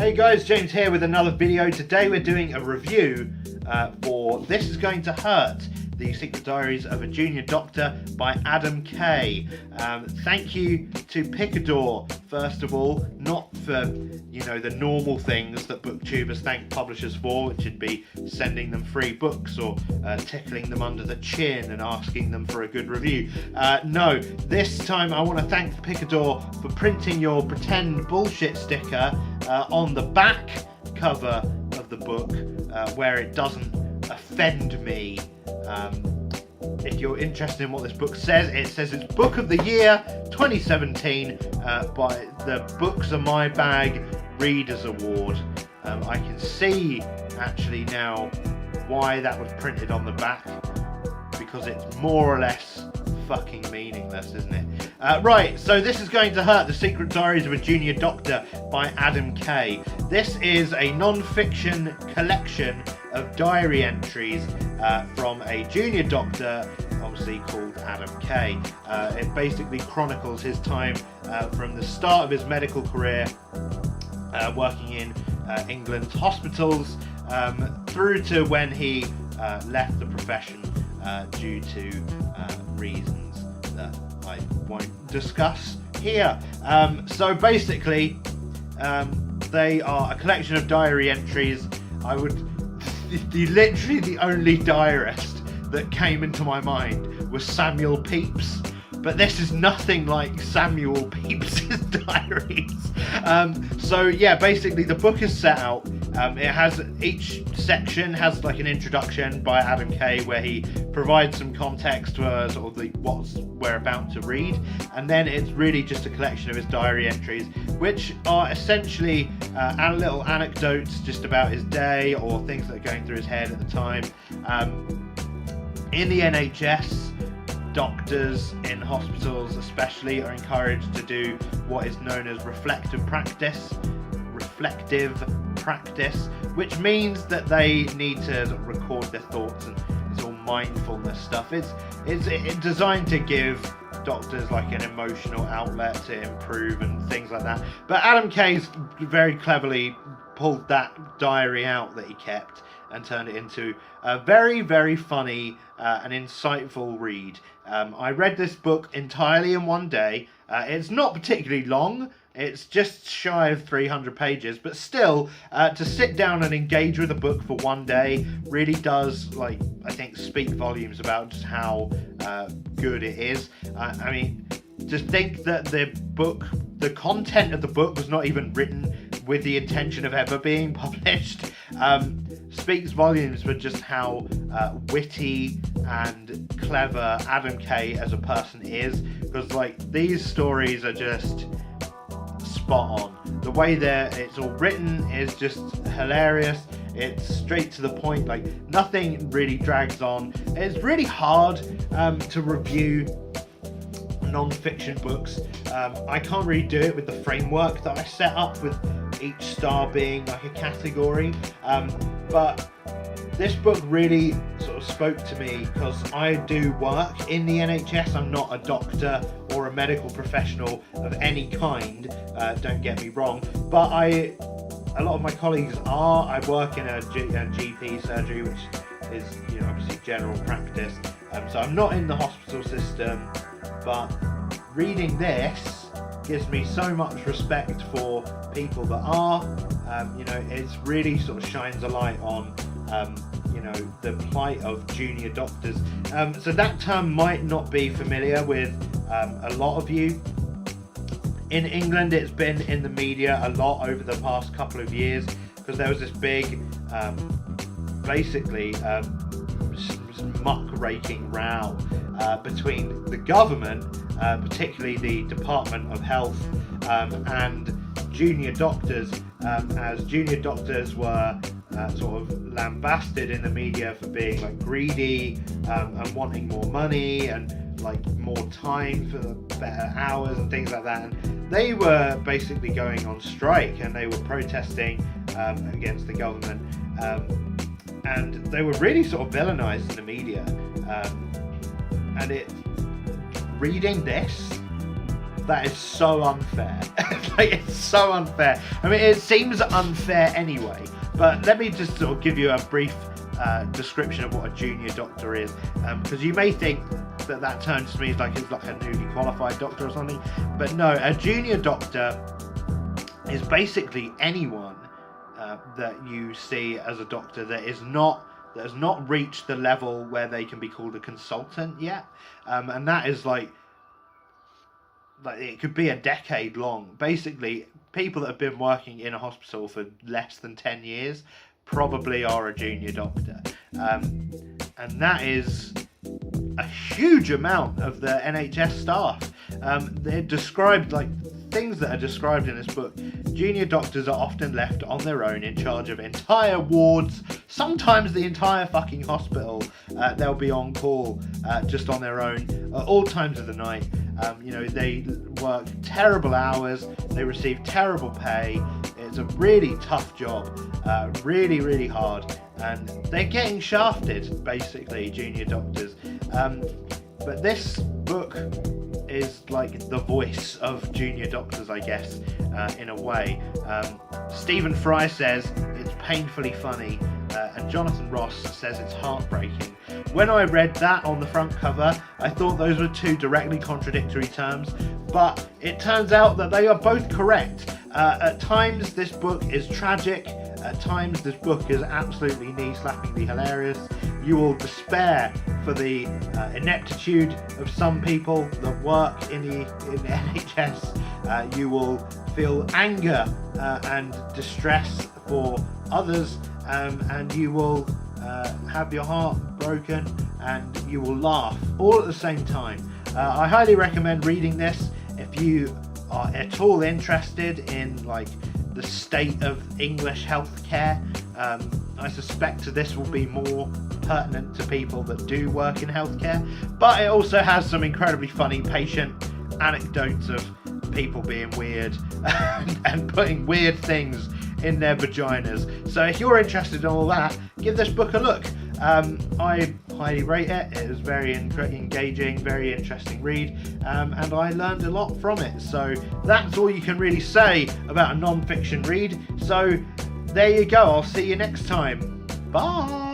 Hey guys, James here with another video. Today we're doing a review for This Is Going to Hurt, The Secret Diaries of a Junior Doctor by Adam Kay. Thank you to Picador, first of all, not for, the normal things that booktubers thank publishers for, which would be sending them free books or tickling them under the chin and asking them for a good review. No, this time I want to thank Picador for printing your pretend bullshit sticker on the back cover of the book where it doesn't offend me. If you're interested in what this book says, it says it's Book of the Year 2017 by the Books Are My Bag Readers Award. I can see actually now why that was printed on the back, because it's more or less fucking meaningless, isn't it? Right, so This Is Going to Hurt, The Secret Diaries of a Junior Doctor by Adam Kay. This is a non-fiction collection of diary entries from a junior doctor, obviously called Adam Kay. It basically chronicles his time from the start of his medical career working in England's hospitals through to when he left the profession due to reasons that I won't discuss here. So basically, they are a collection of diary entries. Literally the only diarist that came into my mind was Samuel Pepys, but this is nothing like Samuel Pepys' diaries. So yeah, basically the book is set out. It has, each section has like an introduction by Adam Kay where he provides some context for sort of what we're about to read, and then it's really just a collection of his diary entries, which are essentially little anecdotes just about his day or things that are going through his head at the time. In the NHS, doctors in hospitals especially are encouraged to do what is known as reflective practice, which means that they need to record their thoughts, and it's all mindfulness stuff. It's designed to give doctors like an emotional outlet to improve and things like that. But Adam Kay's very cleverly pulled that diary out that he kept and turned it into a very, very funny and insightful read. I read this book entirely in one day. It's not particularly long. It's just shy of 300 pages, but still, to sit down and engage with a book for one day really does, I think, speak volumes about just how good it is. I mean, to think that the content of the book was not even written with the intention of ever being published, speaks volumes for just how witty and clever Adam Kay as a person is, because these stories are just spot on. The way it's all written is just hilarious. It's straight to the point, nothing really drags on. It's really hard to review non-fiction books. I can't really do it with the framework that I set up, with each star being like a category, but this book really sort of spoke to me because I do work in the NHS. I'm not a doctor or a medical professional of any kind, don't get me wrong, but a lot of my colleagues are. I work in a GP surgery, which is obviously general practice, so I'm not in the hospital system, but reading this gives me so much respect for people that are. It's really sort of shines a light on the plight of junior doctors. So that term might not be familiar with a lot of you. In England, it's been in the media a lot over the past couple of years because there was this big, muck-raking row between the government, particularly the Department of Health, and junior doctors, as junior doctors were sort of lambasted in the media for being greedy and wanting more money and more time for better hours and things like that. And they were basically going on strike and they were protesting against the government, and they were really sort of villainized in the media. And reading this, That is so unfair. Like, it's so unfair. I mean, it seems unfair anyway, but let me just sort of give you a brief description of what a junior doctor is, because you may think that term just means like it's like a newly qualified doctor or something, but no, a junior doctor is basically anyone that you see as a doctor that has not reached the level where they can be called a consultant yet, and that is like it could be a decade long. Basically, people that have been working in a hospital for less than 10 years probably are a junior doctor, and that is a huge amount of the NHS staff. They're described like things that are described in this book. Junior doctors are often left on their own in charge of entire wards, sometimes the entire fucking hospital. They'll be on call just on their own at all times of the night. They work terrible hours, they receive terrible pay. It's a really tough job, really, really hard, and they're getting shafted, basically, junior doctors. But this book is like the voice of junior doctors, I guess, in a way. Stephen Fry says it's painfully funny, and Jonathan Ross says it's heartbreaking. When I read that on the front cover, I thought those were two directly contradictory terms, but it turns out that they are both correct. At times this book is tragic, at times this book is absolutely knee-slappingly hilarious. You will despair for the ineptitude of some people that work in the NHS. You will feel anger and distress for others, and you will have your heart broken, and you will laugh all at the same time. I highly recommend reading this if you are at all interested in like the state of English healthcare. I suspect this will be more pertinent to people that do work in healthcare, but it also has some incredibly funny patient anecdotes of people being weird and putting weird things in their vaginas. So if you're interested in all that, give this book a look. I highly rate it. It was very engaging, very interesting read, and I learned a lot from it. So that's all you can really say about a non-fiction read. So there you go. I'll see you next time. Bye.